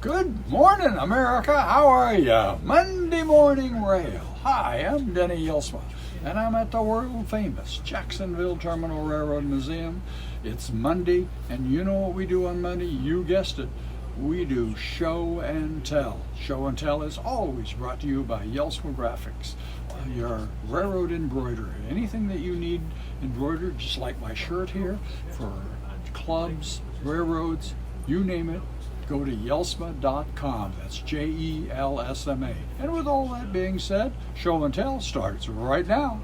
Good morning, America. How are ya? Monday Morning Rail. Hi, I'm Denny Jelsma, and I'm at the world famous Jacksonville Terminal Railroad Museum. It's Monday, and you know what we do on Monday? You guessed it. We do show and tell. Show and tell is always brought to you by Jelsma Graphics. Your railroad embroidery. Anything that you need embroidered, just like my shirt here, for clubs, railroads, you name it, go to jelsma.com. That's Jelsma. And with all that being said, show and tell starts right now.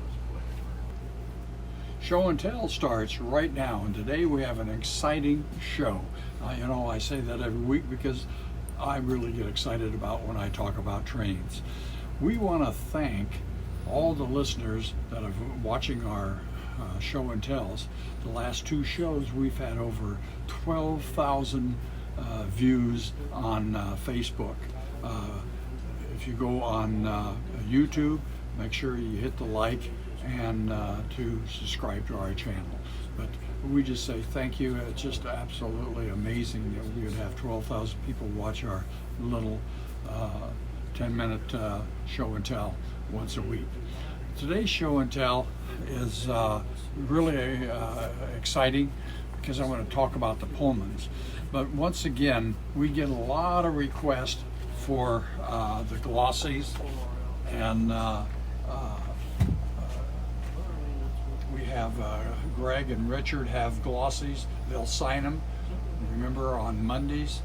Show and tell starts right now, and today we have an exciting show. I say that every week because I really get excited about when I talk about trains. We want to thank all the listeners that are watching our show and tells. The last two shows, we've had over 12,000 views on Facebook. If you go on YouTube, make sure you hit the like and to subscribe to our channel. But we just say thank you. It's just absolutely amazing that we would have 12,000 people watch our little 10-minute show and tell once a week. Today's show and tell is really exciting because I want to talk about the Pullmans. But once again, we get a lot of requests for the glossies, and we have Greg and Richard have glossies. They'll sign them. Remember, on Mondays,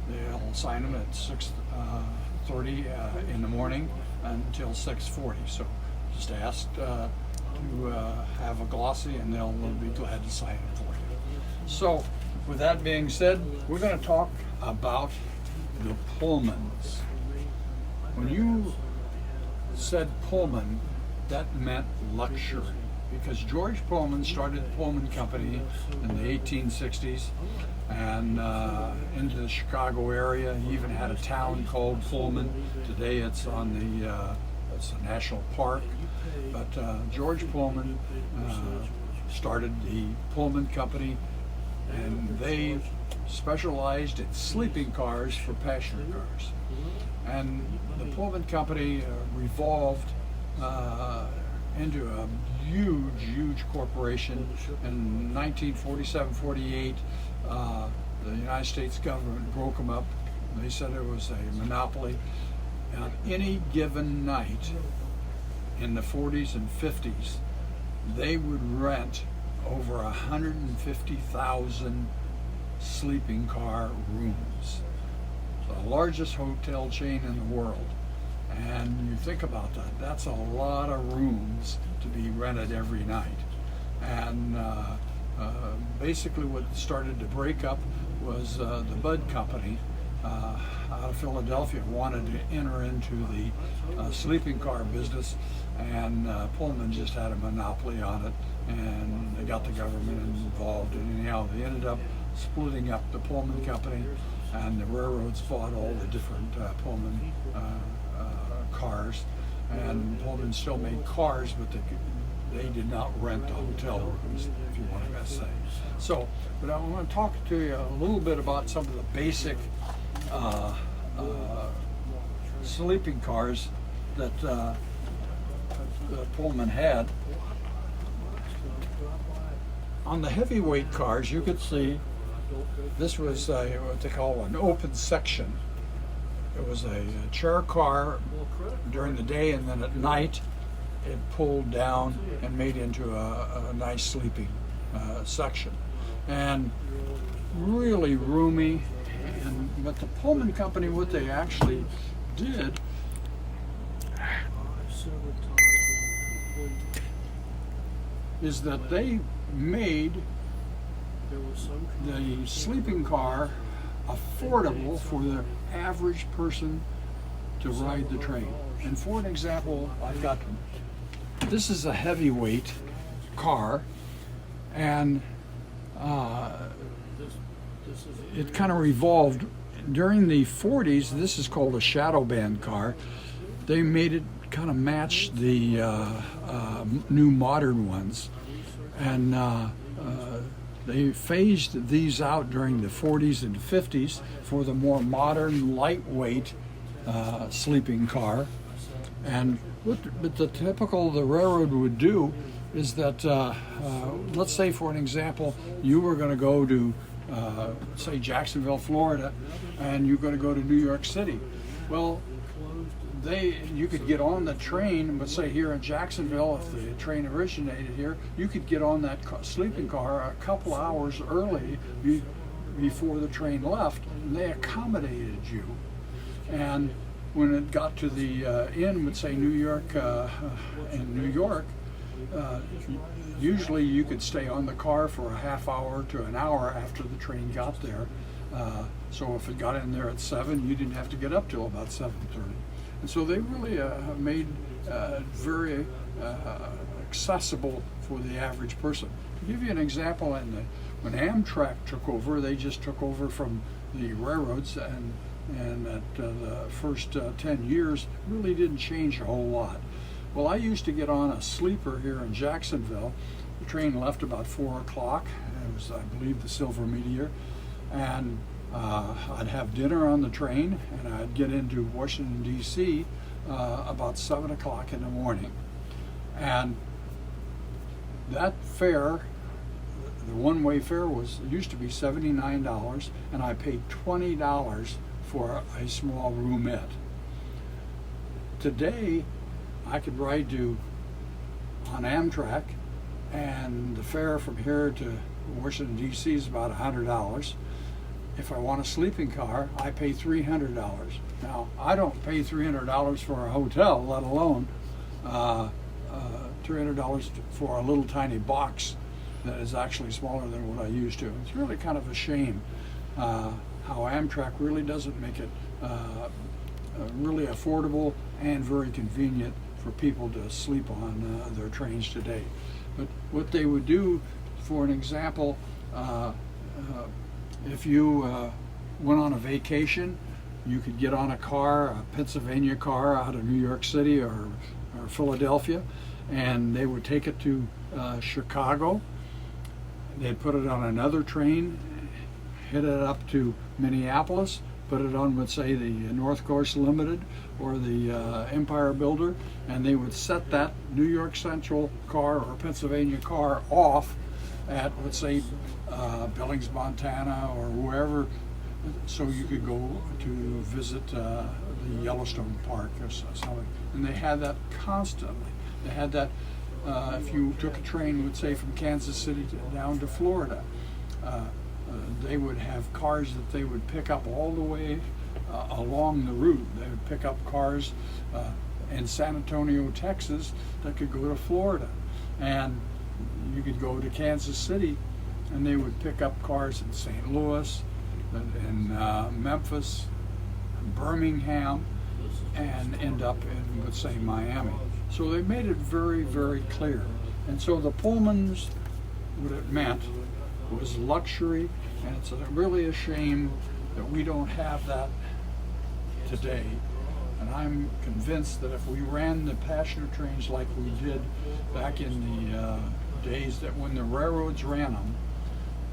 they'll sign them at 6:30 in the morning until 6:40. So just ask to have a glossy, and they'll be glad to sign it for you. So, with that being said, we're going to talk about the Pullmans. When you said Pullman, that meant luxury, because George Pullman started the Pullman Company in the 1860s and into the Chicago area. He even had a town called Pullman. Today it's on it's a national park. But George Pullman started the Pullman Company, and they specialized in sleeping cars for passenger cars. And the Pullman Company revolved into a huge corporation. In 1947-48, the United States government broke them up. They said it was a monopoly. On any given night in the 40s and 50s, they would rent over 150,000 sleeping car rooms. The largest hotel chain in the world. And you think about that, that's a lot of rooms to be rented every night. And basically what started to break up was the Bud Company out of Philadelphia wanted to enter into the sleeping car business, and Pullman just had a monopoly on it, and they got the government involved, and anyhow they ended up splitting up the Pullman Company, and the railroads bought all the different Pullman cars, and Pullman still made cars, but they did not rent the hotel rooms, if you want to say. So, but I want to talk to you a little bit about some of the basic sleeping cars that Pullman had. On the heavyweight cars, you could see this was what they call an open section. It was a chair car during the day, and then at night it pulled down and made into a nice sleeping section, and really roomy. But the Pullman Company, what they actually did is that they made the sleeping car affordable for the average person to ride the train. And for an example, I've got, this is a heavyweight car, and it kind of revolved. During the 40s, this is called a shadow band car. They made it kind of match the new modern ones, and They phased these out during the 40s and 50s for the more modern, lightweight sleeping car. And what the railroad would do is that, let's say for an example, you were going to go to, say, Jacksonville, Florida, and you're going to go to New York City. Well, you could get on the train, but say here in Jacksonville, if the train originated here, you could get on that sleeping car a couple hours early before the train left, and they accommodated you. And when it got to the end, would say New York, in New York, usually you could stay on the car for a half hour to an hour after the train got there. So if it got in there at 7, you didn't have to get up till about 7:30. And so they really made very accessible for the average person. To give you an example, when Amtrak took over, they just took over from the railroads, and at the first 10 years really didn't change a whole lot. Well, I used to get on a sleeper here in Jacksonville. The train left about 4 o'clock. It was, I believe, the Silver Meteor. And I'd have dinner on the train, and I'd get into Washington, D.C. About 7 o'clock in the morning. And that fare, the one-way fare, used to be $79, and I paid $20 for a small roomette. Today, I could ride on Amtrak, and the fare from here to Washington, D.C. is about $100. If I want a sleeping car, I pay $300. Now, I don't pay $300 for a hotel, let alone $300 for a little tiny box that is actually smaller than what I used to. It's really kind of a shame how Amtrak really doesn't make it really affordable and very convenient for people to sleep on their trains today. But what they would do, for an example, if you went on a vacation, you could get on a Pennsylvania car out of New York City or Philadelphia, and they would take it to Chicago. They'd put it on another train, hit it up to Minneapolis, put it on, let's say, the North Coast Limited or the Empire Builder, and they would set that New York Central car or Pennsylvania car off at, let's say, Billings, Montana, or wherever, so you could go to visit the Yellowstone Park or something. And they had that constantly. They had that if you took a train, let's say, from Kansas City down to Florida, they would have cars that they would pick up all the way along the route. They would pick up cars in San Antonio, Texas, that could go to Florida. And you could go to Kansas City, and they would pick up cars in St. Louis, in Memphis, Birmingham, and end up in, let's say, Miami. So they made it very, very clear. And so the Pullmans, what it meant was luxury, and it's really a shame that we don't have that today. And I'm convinced that if we ran the passenger trains like we did back in the days that when the railroads ran them,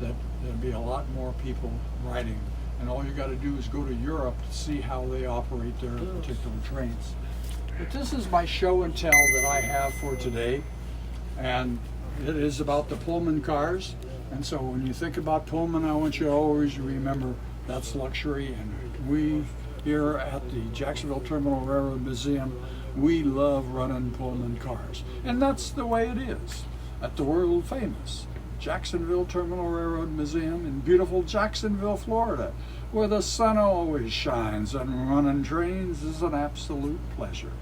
that there'd be a lot more people riding. And all you got to do is go to Europe to see how they operate their particular trains. But this is my show and tell that I have for today, and it is about the Pullman cars. And so when you think about Pullman, I want you to always remember that's luxury, and we here at the Jacksonville Terminal Railroad Museum, we love running Pullman cars. And that's the way it is at the world famous Jacksonville Terminal Railroad Museum in beautiful Jacksonville, Florida, where the sun always shines and running trains is an absolute pleasure.